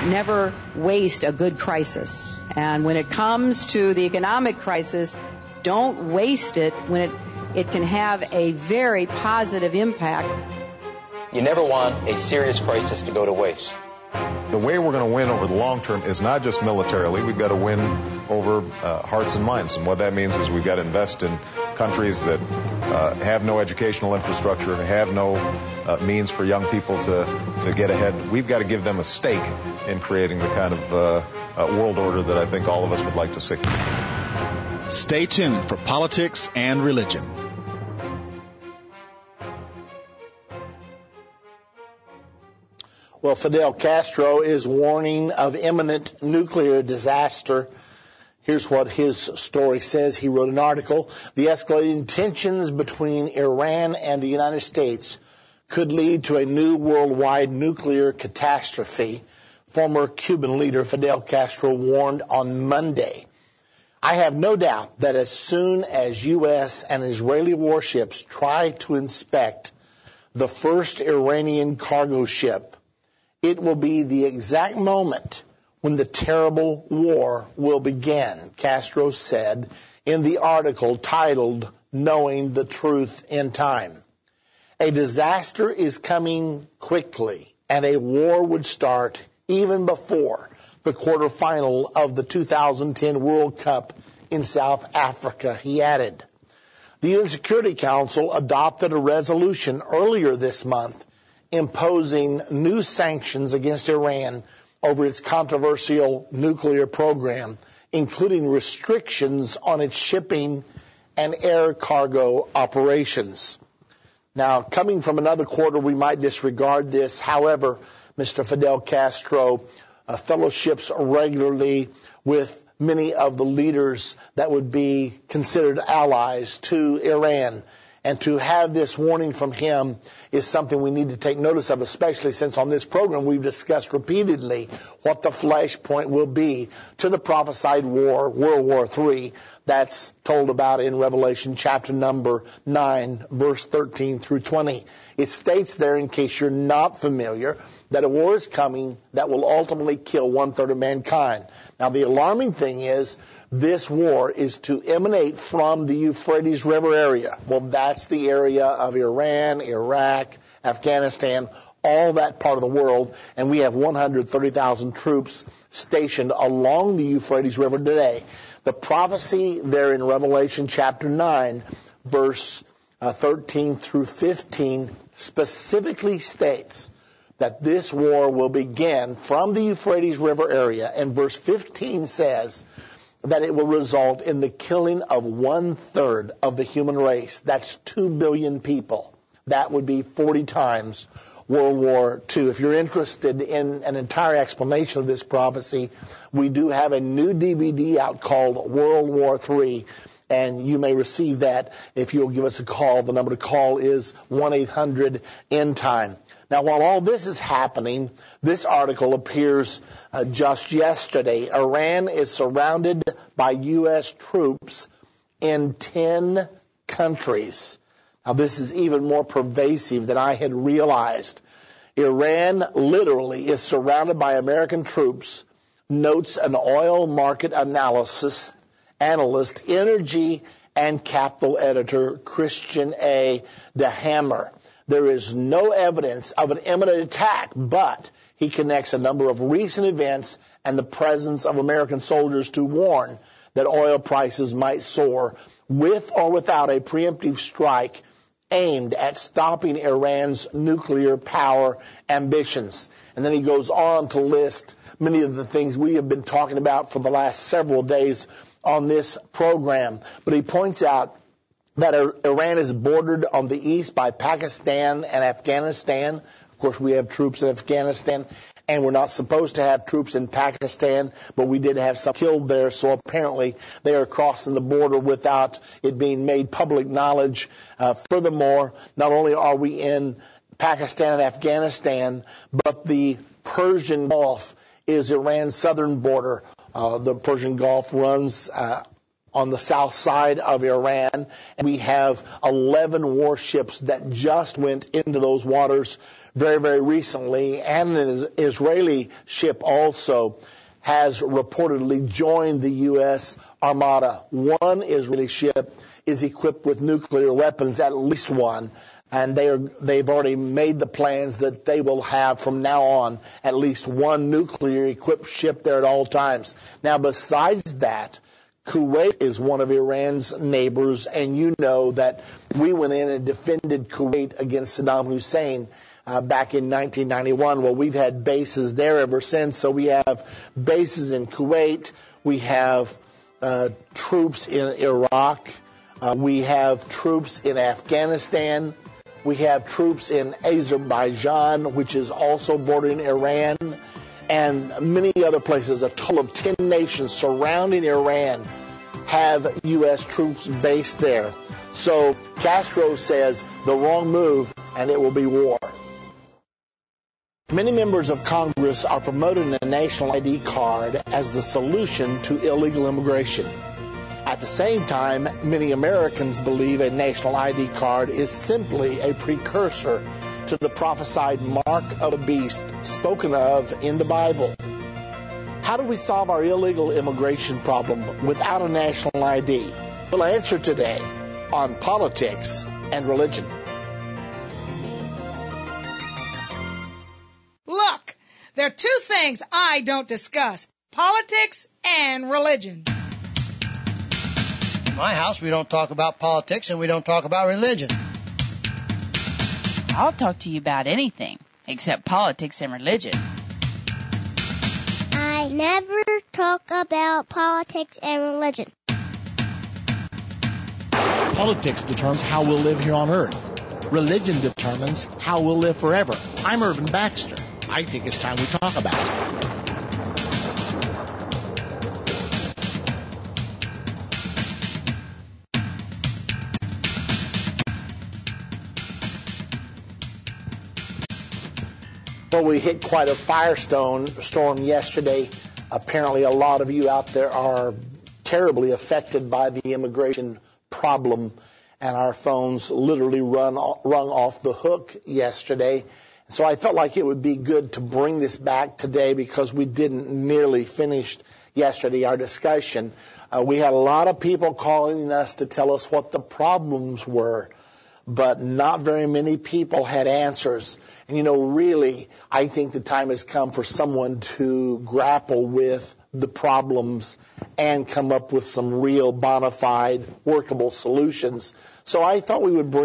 Never waste a good crisis. And when it comes to the economic crisis, don't waste it when it can have a very positive impact. You never want a serious crisis to go to waste. The way we're going to win over the long term is not just militarily. We've got to win over hearts and minds. And what that means is we've got to invest in countries that have no educational infrastructure, have no means for young people to get ahead. We've got to give them a stake in creating the kind of world order that I think all of us would like to see. Stay tuned for Politics and Religion. Well, Fidel Castro is warning of imminent nuclear disaster. Here's what his story says. He wrote an article. The escalating tensions between Iran and the United States could lead to a new worldwide nuclear catastrophe. Former Cuban leader Fidel Castro warned on Monday. I have no doubt that as soon as U.S. and Israeli warships try to inspect the first Iranian cargo ship, it will be the exact moment when the terrible war will begin, Castro said in the article titled Knowing the Truth in Time. A disaster is coming quickly, and a war would start even before the quarterfinal of the 2010 World Cup in South Africa, he added. The UN Security Council adopted a resolution earlier this month imposing new sanctions against Iran over its controversial nuclear program, including restrictions on its shipping and air cargo operations. Now, coming from another quarter, we might disregard this. However, Mr. Fidel Castro fellowships regularly with many of the leaders that would be considered allies to Iran. And to have this warning from him is something we need to take notice of, especially since on this program we've discussed repeatedly what the flashpoint will be to the prophesied war, World War III, that's told about in Revelation chapter number 9, verse 13 through 20. It states there, in case you're not familiar, that a war is coming that will ultimately kill 1/3 of mankind. Now, the alarming thing is this war is to emanate from the Euphrates River area. Well, that's the area of Iran, Iraq, Afghanistan, all that part of the world, and we have 130,000 troops stationed along the Euphrates River today. The prophecy there in Revelation chapter 9, verse 13 through 15, specifically states that this war will begin from the Euphrates River area, and verse 15 says that it will result in the killing of 1/3 of the human race. That's 2 billion people. That would be 40 times World War II. If you're interested in an entire explanation of this prophecy, we do have a new DVD out called World War III, and you may receive that if you'll give us a call. The number to call is 1-800-ENDTIME. Now, while all this is happening, this article appears just yesterday. Iran is surrounded by U.S. troops in 10 countries. Now, this is even more pervasive than I had realized. Iran literally is surrounded by American troops, notes an oil market analyst, energy and capital editor Christian A. DeHammer. There is no evidence of an imminent attack, but he connects a number of recent events and the presence of American soldiers to warn that oil prices might soar with or without a preemptive strike aimed at stopping Iran's nuclear power ambitions. And then he goes on to list many of the things we have been talking about for the last several days on this program. But he points out that Iran is bordered on the east by Pakistan and Afghanistan. Of course, we have troops in Afghanistan, and we're not supposed to have troops in Pakistan, but we did have some killed there, so apparently they are crossing the border without it being made public knowledge. Furthermore, not only are we in Pakistan and Afghanistan, but the Persian Gulf is Iran's southern border. The Persian Gulf runs on the south side of Iran, and we have 11 warships that just went into those waters very, very recently, and an Israeli ship also has reportedly joined the U.S. Armada. One Israeli ship is equipped with nuclear weapons, at least one, and they've already made the plans that they will have from now on at least one nuclear-equipped ship there at all times. Now, besides that, Kuwait is one of Iran's neighbors, and you know that we went in and defended Kuwait against Saddam Hussein back in 1991. Well, we've had bases there ever since. So we have bases in Kuwait. We have troops in Iraq. We have troops in Afghanistan. We have troops in Azerbaijan, which is also bordering Iran, and many other places. A total of 10 nations surrounding Iran have U.S. troops based there. So Castro says the wrong move, and it will be war. Many members of Congress are promoting a national ID card as the solution to illegal immigration. At the same time, many Americans believe a national ID card is simply a precursor to the prophesied mark of the beast spoken of in the Bible. How do we solve our illegal immigration problem without a national ID? We'll answer today on Politics and Religion. Look, there are two things I don't discuss: politics and religion. In my house, we don't talk about politics and we don't talk about religion. I'll talk to you about anything except politics and religion. I never talk about politics and religion. Politics determines how we'll live here on earth. Religion determines how we'll live forever. I'm Irvin Baxter. I think it's time we talk about it. Well, we hit quite a firestorm yesterday. Apparently, a lot of you out there are terribly affected by the immigration problem, and our phones literally rung off the hook yesterday. So I felt like it would be good to bring this back today because we didn't nearly finish yesterday our discussion. We had a lot of people calling us to tell us what the problems were, but not very many people had answers. And, really, I think the time has come for someone to grapple with the problems and come up with some real bona fide workable solutions. So I thought we would bring